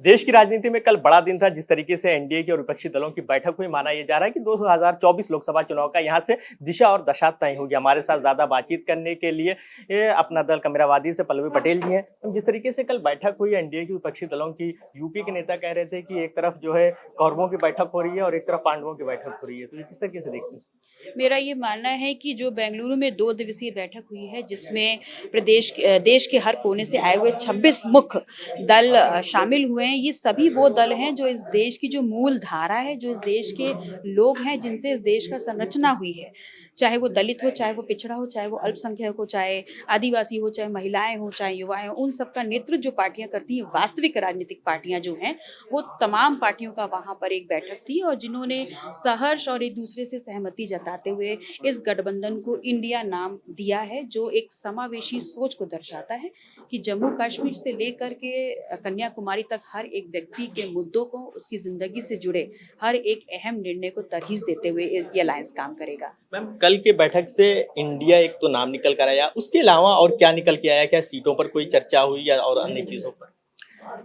देश की राजनीति में कल बड़ा दिन था। जिस तरीके से एनडीए की और विपक्षी दलों की बैठक हुई, माना यह जा रहा है कि 2024 लोकसभा चुनाव का यहां से दिशा और दशा तय होगी। हमारे साथ ज्यादा बातचीत करने के लिए अपना दल कमेरावादी से पल्लवी पटेल जी हैं। जिस तरीके से कल बैठक हुई एनडीए की विपक्षी दलों की, यूपी के नेता कह रहे थे कि एक तरफ जो है कौरवों की बैठक हो रही है और एक तरफ पांडवों की बैठक हो रही है, तो ये किस तरीके से देखते हैं? मेरा ये मानना है कि जो बेंगलुरु में 2 दिवसीय बैठक हुई है, जिसमें देश के हर कोने से आए हुए 26 मुख्य दल शामिल हुए हैं। ये सभी वो दल हैं जो इस देश की जो मूल धारा है, जो इस देश के लोग हैं, जिनसे इस देश का संरचना हुई है। चाहे वो दलित हो, चाहे वो पिछड़ा हो, चाहे वो अल्पसंख्यक हो, चाहे आदिवासी हो, चाहे महिलाएं हो, चाहे युवाएं हो, उन सबका नेतृत्व जो पार्टियां करती हैं, वास्तविक राजनीतिक पार्टियां जो हैं, वो तमाम पार्टियों का वहां पर एक बैठक थी और जिन्होंने सहर्ष और एक दूसरे से सहमति जताते हुए इस गठबंधन को इंडिया नाम दिया है, जो एक समावेशी सोच को दर्शाता है कि जम्मू कश्मीर से लेकर के कन्याकुमारी तक हर एक व्यक्ति के मुद्दों को, उसकी जिंदगी से जुड़े हर एक अहम निर्णय को तरहीज देते हुए ये अलायंस काम करेगा। मैम, कल के बैठक से इंडिया एक तो नाम निकल कर आया, उसके अलावा और क्या निकल के आया? क्या सीटों पर कोई चर्चा हुई या और अन्य चीजों पर?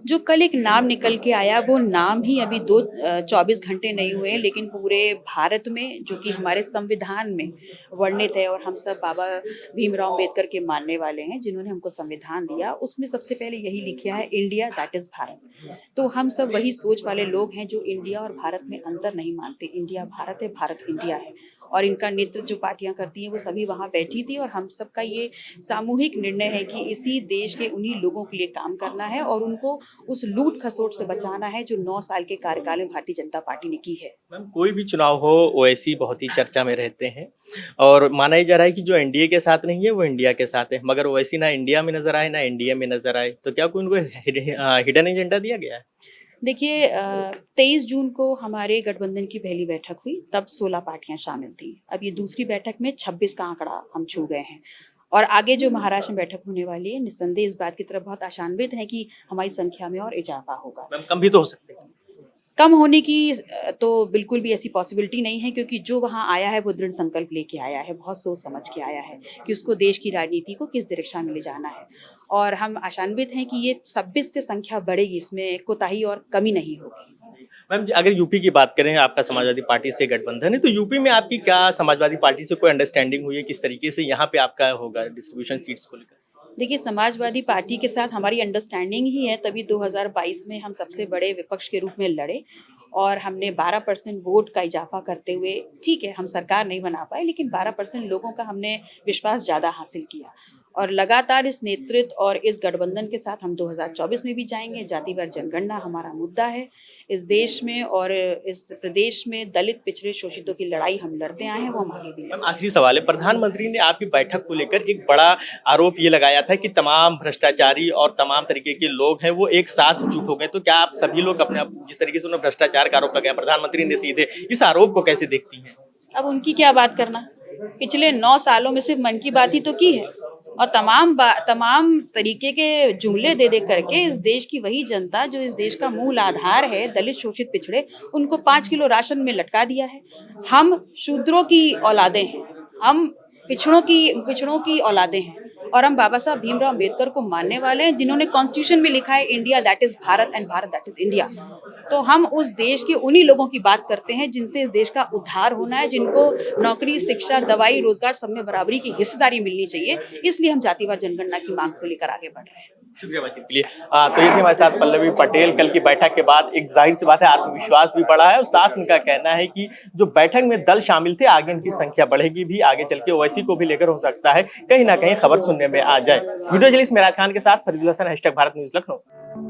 जो कल एक नाम निकल के आया, वो नाम ही अभी 24 घंटे नहीं हुए, लेकिन पूरे भारत में, जो कि हमारे संविधान में वर्णित है और हम सब बाबा भीमराव अम्बेडकर के मानने वाले हैं, जिन्होंने हमको संविधान दिया, उसमें सबसे पहले यही लिखा है, इंडिया दैट इज भारत। तो हम सब वही सोच वाले लोग हैं जो इंडिया और भारत में अंतर नहीं मानते। इंडिया भारत है, भारत इंडिया है, और इनका नेतृत्व जो पार्टियां करती हैं वो सभी वहां बैठी थी। और हम सबका ये सामूहिक निर्णय है कि इसी देश के उन्हीं लोगों के लिए काम करना है और उनको उस लूट खसोट से बचाना है जो 9 साल के कार्यकाल में भारतीय जनता पार्टी ने की है। मैम, कोई भी चुनाव हो, ओवैसी बहुत ही चर्चा में रहते हैं और माना ही जा रहा है कि जो एनडीए के साथ नहीं है वो इंडिया के साथ है, मगर ओवैसी ना इंडिया में नजर आए ना एनडीए में नजर आए, तो क्या कोई उनको हिडन एजेंडा दिया गया है? देखिए, 23 जून को हमारे गठबंधन की पहली बैठक हुई, तब 16 पार्टियां शामिल थी। अब ये दूसरी बैठक में 26 का आंकड़ा हम छू गए हैं और आगे जो महाराष्ट्र में बैठक होने वाली है, निस्संदेह इस बात की तरफ बहुत आशान्वित है कि हमारी संख्या में और इजाफा होगा। मैम, कम भी तो हो सकते हैं। कम होने की तो बिल्कुल भी ऐसी पॉसिबिलिटी नहीं है, क्योंकि जो वहाँ आया है वो दृढ़ संकल्प लेके आया है, बहुत सोच समझ के आया है कि उसको देश की राजनीति को किस दिशा में ले जाना है। और हम आशान्वित हैं कि ये 26 से संख्या बढ़ेगी, इसमें कोताही और कमी नहीं होगी। मैम जी, अगर यूपी की बात करें, आपका समाजवादी पार्टी से गठबंधन है, तो यूपी में आपकी क्या समाजवादी पार्टी से कोई अंडरस्टैंडिंग हुई है? किस तरीके से यहाँ पे आपका होगा डिस्ट्रीब्यूशन सीट्स को लेकर? देखिए, समाजवादी पार्टी के साथ हमारी अंडरस्टैंडिंग ही है, तभी 2022 में हम सबसे बड़े विपक्ष के रूप में लड़े और हमने 12% वोट का इजाफा करते हुए, ठीक है हम सरकार नहीं बना पाए, लेकिन 12% लोगों का हमने विश्वास ज़्यादा हासिल किया और लगातार इस नेतृत्व और इस गठबंधन के साथ हम 2024 में भी जाएंगे। जातिवार जनगणना हमारा मुद्दा है इस देश में और इस प्रदेश में दलित पिछड़े शोषितों की लड़ाई हम लड़ते आए हैं, वो हम आगे भी लड़ेंगे। आखिरी सवाल है, प्रधानमंत्री ने आपकी बैठक को लेकर एक बड़ा आरोप ये लगाया था कि तमाम भ्रष्टाचारी और तमाम तरीके के लोग हैं वो एक साथ जुट हो गए, तो क्या आप सभी लोग अपने जिस तरीके से उन्होंने भ्रष्टाचार का आरोप लगाया प्रधानमंत्री ने सीधे, इस आरोप को कैसे देखती हैं? अब उनकी क्या बात करना, पिछले 9 सालों में सिर्फ मन की बात ही तो की है और तमाम तरीके के जुमले दे दे करके इस देश की वही जनता, जो इस देश का मूल आधार है, दलित शोषित पिछड़े, उनको 5 किलो राशन में लटका दिया है। हम शूद्रों की औलादें हैं, हम पिछड़ों की औलादें हैं और हम बाबा साहब भीमराव अम्बेडकर को मानने वाले हैं, जिन्होंने कॉन्स्टिट्यूशन में लिखा है India that is Bharat and Bharat that is India. तो हम उस देश के उन्हीं लोगों की बात करते हैं जिनसे इस देश का उद्धार होना है, जिनको नौकरी, शिक्षा, दवाई, रोजगार सब में बराबरी की हिस्सेदारी मिलनी चाहिए। इसलिए हम जातिवार जनगणना की मांग को लेकर आगे बढ़ रहे हैं। शुक्रिया बातचीत के लिए। तो ये थी हमारे साथ पल्लवी पटेल। कल की बैठक के बाद एक जाहिर सी बात है, आत्मविश्वास भी बढ़ा है और साथ उनका कहना है कि जो बैठक में दल शामिल थे, आगे उनकी संख्या बढ़ेगी भी, आगे चल के ओवैसी को भी लेकर हो सकता है कहीं ना कहीं खबर सुनने में आ जाए। वीडियो जर्नलिस्ट मेराज खान के साथ फरीदुल हसन, #भारत न्यूज़ लखनऊ।